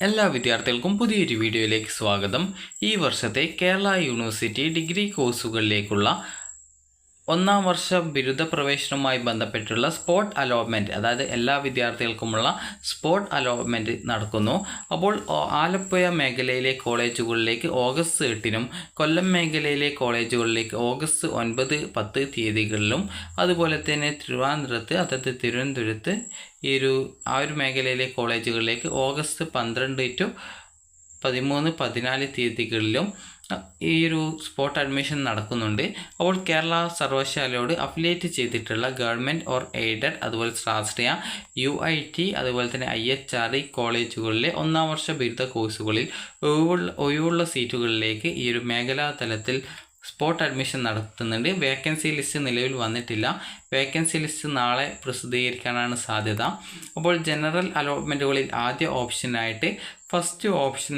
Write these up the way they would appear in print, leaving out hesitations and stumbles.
എല്ലാ വിദ്യാർത്ഥികൾക്കും പുതിയൊരു വീഡിയോയിലേക്ക് സ്വാഗതം. ഈ വർഷത്തെ കേരള യൂണിവേഴ്സിറ്റി ഡിഗ്രി കോഴ്സുകളിലേക്കുള്ള ഒന്നാം വർഷ ബിരുദ പ്രവേശനവുമായി ബന്ധപ്പെട്ടുള്ള സ്പോട്ട് അലോട്ട്മെൻറ്റ്, അതായത് എല്ലാ വിദ്യാർത്ഥികൾക്കുമുള്ള സ്പോട്ട് അലോട്ട്മെൻറ്റ് നടക്കുന്നു. അപ്പോൾ ആലപ്പുഴ മേഖലയിലെ കോളേജുകളിലേക്ക് ഓഗസ്റ്റ് 8-നും കൊല്ലം മേഖലയിലെ കോളേജുകളിലേക്ക് ഓഗസ്റ്റ് 9, 10 തീയതികളിലും അതുപോലെ തന്നെ തിരുവനന്തപുരത്ത് ആ ഒരു മേഖലയിലെ കോളേജുകളിലേക്ക് ഓഗസ്റ്റ് 12 to 13, 14 തീയതികളിലും ഈ ഒരു സ്പോട്ട് അഡ്മിഷൻ നടക്കുന്നുണ്ട്. അപ്പോൾ കേരള സർവകലാശാലയോട് അഫിലിയേറ്റ് ചെയ്തിട്ടുള്ള ഗവൺമെൻറ് ഓർ എയ്ഡഡ്, അതുപോലെ ശാസ്ത്രീയ, UIT, അതുപോലെ തന്നെ IHRE കോളേജുകളിലെ ഒന്നാം വർഷ ബിരുദ കോഴ്സുകളിൽ ഒഴിവുള്ള സീറ്റുകളിലേക്ക് ഈ ഒരു മേഖലാ തലത്തിൽ സ്പോട്ട് അഡ്മിഷൻ നടത്തുന്നുണ്ട്. വേക്കൻസി ലിസ്റ്റ് നിലവിൽ വന്നിട്ടില്ല. വേക്കൻസി ലിസ്റ്റ് നാളെ പ്രസിദ്ധീകരിക്കാനാണ് സാധ്യത. അപ്പോൾ ജനറൽ അലോട്ട്മെൻറ്റുകളിൽ ആദ്യ ഓപ്ഷനായിട്ട് ഫസ്റ്റ് ഓപ്ഷൻ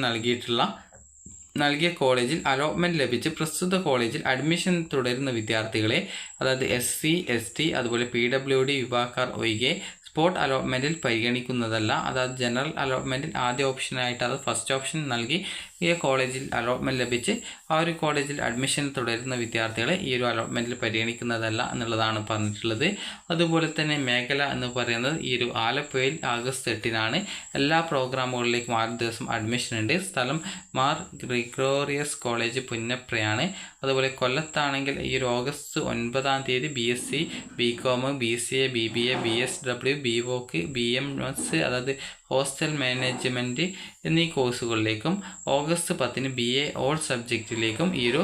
നൽകിയ കോളേജിൽ അലോട്ട്മെൻറ്റ് ലഭിച്ച് പ്രസ്തുത കോളേജിൽ അഡ്മിഷൻ തുടരുന്ന വിദ്യാർത്ഥികളെ, അതായത് SC, ST, അതുപോലെ PWD വിഭാഗക്കാർ ഒഴികെ സ്പോട്ട് അലോട്ട്മെൻറ്റിൽ പരിഗണിക്കുന്നതല്ല. അതായത് ജനറൽ അലോട്ട്മെൻറ്റിൽ ആദ്യ ഓപ്ഷനായിട്ട് അത് ഫസ്റ്റ് ഓപ്ഷൻ നൽകി ഈ കോളേജിൽ അലോട്ട്മെൻറ്റ് ലഭിച്ച് ആ ഒരു കോളേജിൽ അഡ്മിഷൻ തുടരുന്ന വിദ്യാർത്ഥികളെ ഈ ഒരു അലോട്ട്മെൻറ്റിൽ പരിഗണിക്കുന്നതല്ല എന്നുള്ളതാണ് പറഞ്ഞിട്ടുള്ളത്. അതുപോലെ തന്നെ മേഖല എന്ന് പറയുന്നത് ഈ ഒരു ആലപ്പുഴയിൽ ഓഗസ്റ്റ് 8-നാണ്. എല്ലാ പ്രോഗ്രാമുകളിലേക്കും 6 ദിവസം അഡ്മിഷൻ ഉണ്ട്. സ്ഥലം മാർ ഗ്രിഗോറിയസ് കോളേജ് പുന്നപ്രയാണ്. അതുപോലെ കൊല്ലത്താണെങ്കിൽ ഈ ഒരു ഓഗസ്റ്റ് 9-ാം തീയതി BSc, BCom, BCA, BBA, BSW, BVoc, BMS, അതായത് ഹോസ്റ്റൽ മാനേജ്മെൻറ്റ് എന്നീ കോഴ്സുകളിലേക്കും ഓഗസ്റ്റ് 10-ന് BA ഓൾ സബ്ജക്റ്റിലേക്കും ഈ ഒരു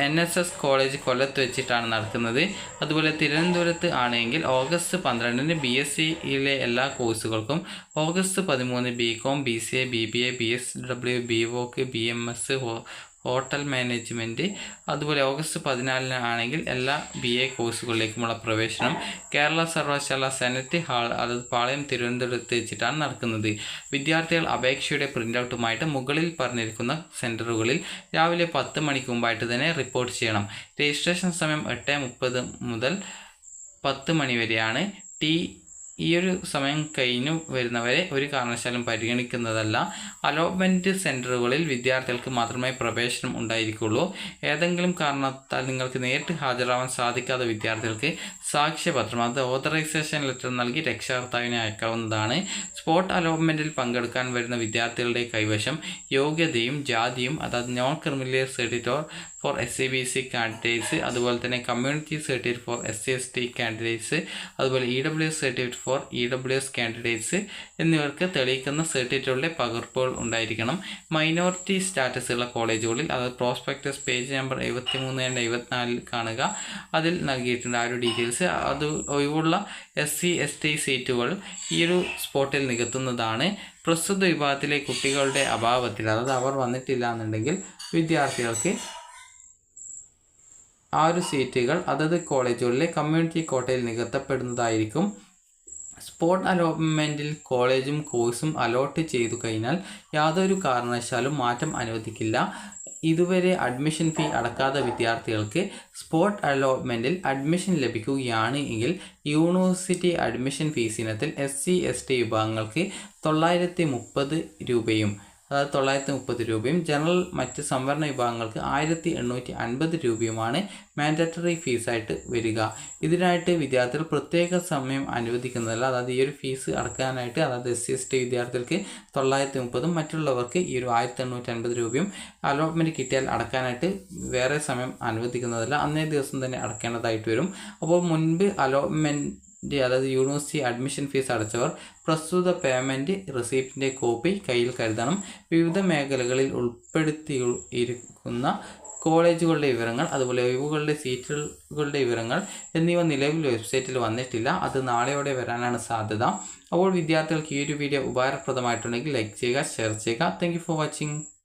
NSS കോളേജ് കൊല്ലത്ത് വെച്ചിട്ടാണ് നടക്കുന്നത്. അതുപോലെ തിരുവനന്തപുരത്ത് ആണെങ്കിൽ ഓഗസ്റ്റ് 12-ന് BScയിലെ എല്ലാ കോഴ്സുകൾക്കും, August 13 BCom, BCA, BBA, BSW, BVoc, BMS, hotel management, അതുപോലെ ഓഗസ്റ്റ് 14-ന് ആണെങ്കിൽ എല്ലാ BA കോഴ്സുകളിലേക്കുമുള്ള പ്രവേശനം കേരള സർവകലാശാല സെനറ്റ് ഹാൾ, അതായത് പാളയം, തിരുവനന്തപുരത്ത് വെച്ചിട്ടാണ് നടക്കുന്നത്. വിദ്യാർത്ഥികൾ അപേക്ഷയുടെ പ്രിൻ്റ് മുകളിൽ പറഞ്ഞിരിക്കുന്ന സെൻറ്ററുകളിൽ രാവിലെ 10 മണിക്ക് മുമ്പായിട്ട് തന്നെ റിപ്പോർട്ട് ചെയ്യണം. രജിസ്ട്രേഷൻ സമയം 8:30 മുതൽ 10 മണി വരെയാണ്. ഈ ഒരു സമയം കഴിഞ്ഞു വരുന്നവരെ ഒരു കാരണവശാലും പരിഗണിക്കുന്നതല്ല. അലോട്ട്മെൻറ്റ് സെൻറ്ററുകളിൽ വിദ്യാർത്ഥികൾക്ക് മാത്രമേ പ്രവേശനം ഉണ്ടായിരിക്കുള്ളൂ. ഏതെങ്കിലും കാരണത്താൽ നിങ്ങൾക്ക് നേരിട്ട് ഹാജരാവാൻ സാധിക്കാത്ത വിദ്യാർത്ഥികൾക്ക് സാക്ഷ്യപത്രം, അത് ഓതറൈസേഷൻ ലെറ്റർ നൽകി രക്ഷകർത്താവിനെ അയക്കാവുന്നതാണ്. സ്പോട്ട് അലോട്ട്മെൻറ്റിൽ പങ്കെടുക്കാൻ വരുന്ന വിദ്യാർത്ഥികളുടെ കൈവശം യോഗ്യതയും ജാതിയും, അതായത് non criminal certificate for SCBC candidates, അതുപോലെ തന്നെ community certificate for SC/ST candidates, അതുപോലെ EWS certificate for EWS candidates എന്നിവർക്ക് തെളിയിക്കുന്ന സർട്ടിഫിക്കറ്റുകളുടെ പകർപ്പുകൾ ഉണ്ടായിരിക്കണം. മൈനോറിറ്റി സ്റ്റാറ്റസ് ഉള്ള കോളേജുകളിൽ, അതായത് പ്രോസ്പെക്ടസ് പേജ് നമ്പർ 73 and 74 കാണുക. അതിൽ നൽകിയിട്ടുണ്ട് ആ ഒരു ഡീറ്റെയിൽസ്. അത് ഒഴിവുള്ള SC/ST സീറ്റുകൾ ഈ ഒരു സ്പോട്ടിൽ നികത്തുന്നതാണ്. പ്രസ്തുത വിഭാഗത്തിലെ കുട്ടികളുടെ അഭാവത്തിൽ, അതായത് അവർ വന്നിട്ടില്ല എന്നുണ്ടെങ്കിൽ വിദ്യാർത്ഥികൾക്ക് ആ ഒരു സീറ്റുകൾ അതത് കോളേജുകളിലെ കമ്മ്യൂണിറ്റി കോട്ടയിൽ നികത്തപ്പെടുന്നതായിരിക്കും. സ്പോട്ട് അലോട്ട്മെൻറ്റിൽ കോളേജും കോഴ്സും അലോട്ട് ചെയ്തു കഴിഞ്ഞാൽ യാതൊരു കാരണവശാലും മാറ്റം അനുവദിക്കില്ല. ഇതുവരെ അഡ്മിഷൻ ഫീ അടക്കാത്ത വിദ്യാർത്ഥികൾക്ക് സ്പോട്ട് അലോട്ട്മെൻറ്റിൽ അഡ്മിഷൻ ലഭിക്കുകയാണ് എങ്കിൽ യൂണിവേഴ്സിറ്റി അഡ്മിഷൻ ഫീസ് ഇനത്തിൽ SC/ST വിഭാഗങ്ങൾക്ക് 930 രൂപയും, അതായത് 930 രൂപയും, ജനറൽ മറ്റ് സംവരണ വിഭാഗങ്ങൾക്ക് 1850 രൂപയുമാണ് മാൻഡറ്ററി ഫീസായിട്ട് വരിക. ഇതിനായിട്ട് വിദ്യാർത്ഥികൾ പ്രത്യേക സമയം അനുവദിക്കുന്നതല്ല. അതായത് ഈ ഒരു ഫീസ് അടക്കാനായിട്ട്, അതായത് SC/ST വിദ്യാർത്ഥികൾക്ക് 930, മറ്റുള്ളവർക്ക് ഈ ഒരു 1850 രൂപയും അലോട്ട്മെൻറ്റ് കിട്ടിയാൽ അടക്കാനായിട്ട് വേറെ സമയം അനുവദിക്കുന്നതല്ല. അന്നേ ദിവസം തന്നെ അടക്കേണ്ടതായിട്ട് വരും. അപ്പോൾ മുൻപ് അതായത് യൂണിവേഴ്സിറ്റി അഡ്മിഷൻ ഫീസ് അടച്ചവർ പ്രസ്തുത പേയ്മെൻറ്റ് റെസിപ്റ്റിൻ്റെ കോപ്പി കയ്യിൽ കരുതണം. വിവിധ മേഖലകളിൽ ഉൾപ്പെടുത്തിയിരിക്കുന്ന കോളേജുകളുടെ വിവരങ്ങൾ, അതുപോലെ ഒഴിവുകളുടെ സീറ്റുകളുടെ വിവരങ്ങൾ എന്നിവ നിലവിൽ വെബ്സൈറ്റിൽ വന്നിട്ടില്ല. അത് നാളെയോടെ വരാനാണ് സാധ്യത. അപ്പോൾ വിദ്യാർത്ഥികൾക്ക് ഈ ഒരു വീഡിയോ ഉപകാരപ്രദമായിട്ടുണ്ടെങ്കിൽ ലൈക്ക് ചെയ്യുക, ഷെയർ ചെയ്യുക. Thank you for watching.